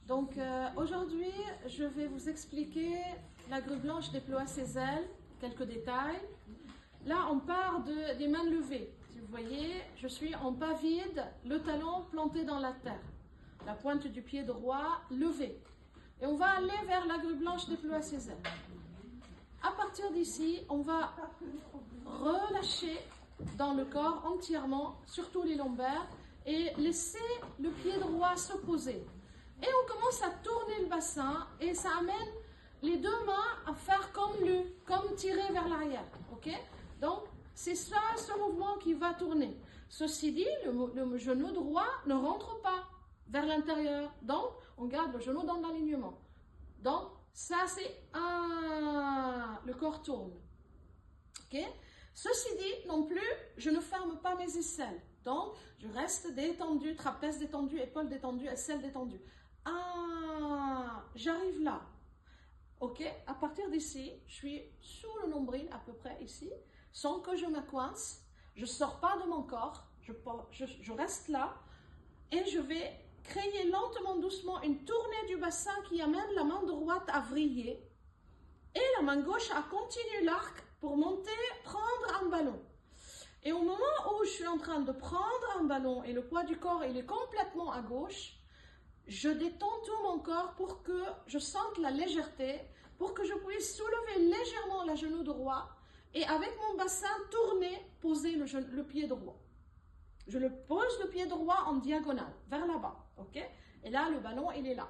Donc aujourd'hui, je vais vous expliquer la grue blanche déploie ses ailes, quelques détails. Là, on part des mains levées. Si vous voyez, je suis en pas vide, le talon planté dans la terre. La pointe du pied droit levée. Et on va aller vers la grue blanche déploie ses ailes. À partir d'ici, on va relâcher dans le corps entièrement, surtout les lombaires, et laisser le pied droit se poser. Et on commence à tourner le bassin et ça amène les deux mains à faire comme tirer vers l'arrière. Ok? Donc, c'est ça, ce mouvement qui va tourner. Ceci dit, le genou droit ne rentre pas vers l'intérieur. Donc, on garde le genou dans l'alignement. Donc, ça c'est le corps tourne. Ok? Ceci dit, non plus, je ne ferme pas mes aisselles. Donc, je reste détendu, trapèze détendu, épaules détendues, aisselles détendues. J'arrive là. Ok? À partir d'ici, je suis sous le nombril, à peu près ici, sans que je me coince. Je ne sors pas de mon corps. Je reste là et je vais créer lentement, doucement une tournée du bassin qui amène la main droite à vriller et la main gauche à continuer l'arc pour monter, prendre un ballon. Et au moment où je suis en train de prendre un ballon et le poids du corps il est complètement à gauche, je détends tout mon corps pour que je sente la légèreté, pour que je puisse soulever légèrement le genou droit et avec mon bassin tourner, poser le pied droit. Je le pose le pied droit en diagonale, vers là-bas, ok? Et là, le ballon, il est là.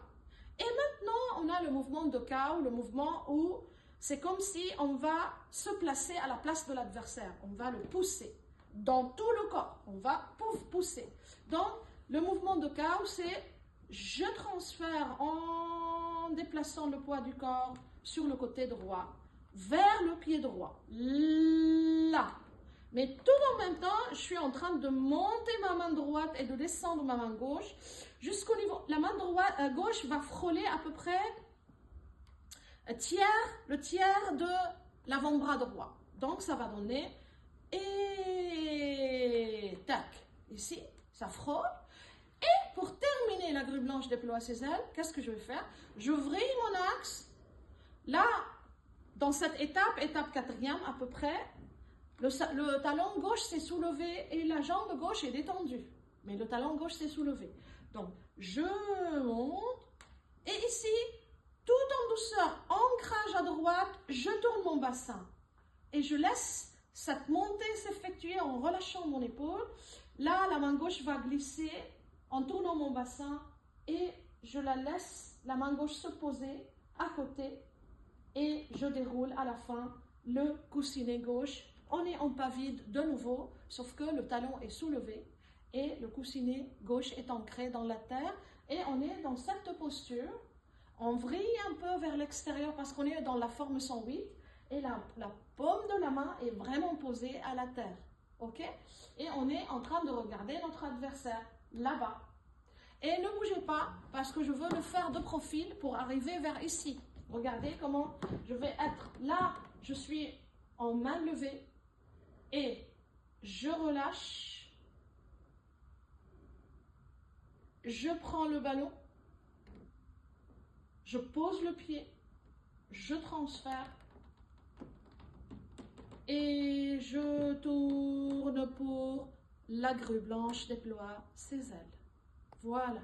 Et maintenant, on a le mouvement de cow, le mouvement où c'est comme si on va se placer à la place de l'adversaire. On va le pousser dans tout le corps. On va pousser. Donc, le mouvement de cow, c'est je transfère en déplaçant le poids du corps sur le côté droit, vers le pied droit. Là. Mais tout en même temps, je suis en train de monter ma main droite et de descendre ma main gauche jusqu'au niveau. La main gauche va frôler à peu près le tiers de l'avant-bras droit. Donc ça va donner et tac. Ici, ça frôle. Et pour terminer la grue blanche déploie ses ailes, qu'est-ce que je vais faire? Je vrille mon axe. Là, dans cette étape 4e à peu près, le talon gauche s'est soulevé et la jambe gauche est détendue. Mais le talon gauche s'est soulevé. Donc, je monte. Et ici, tout en douceur, ancrage à droite, je tourne mon bassin. Et je laisse cette montée s'effectuer en relâchant mon épaule. Là, la main gauche va glisser en tournant mon bassin. Et je la laisse, la main gauche se poser à côté. Et je déroule à la fin le coussinet gauche. On est en pas vide de nouveau, sauf que le talon est soulevé et le coussinet gauche est ancré dans la terre. Et on est dans cette posture. On vrille un peu vers l'extérieur parce qu'on est dans la forme 108. Et la paume de la main est vraiment posée à la terre. Ok? Et on est en train de regarder notre adversaire là-bas. Et ne bougez pas parce que je veux le faire de profil pour arriver vers ici. Regardez comment je vais être là. Je suis en main levée. Et je relâche, je prends le ballon, je pose le pied, je transfère et je tourne pour la grue blanche déploie ses ailes. Voilà.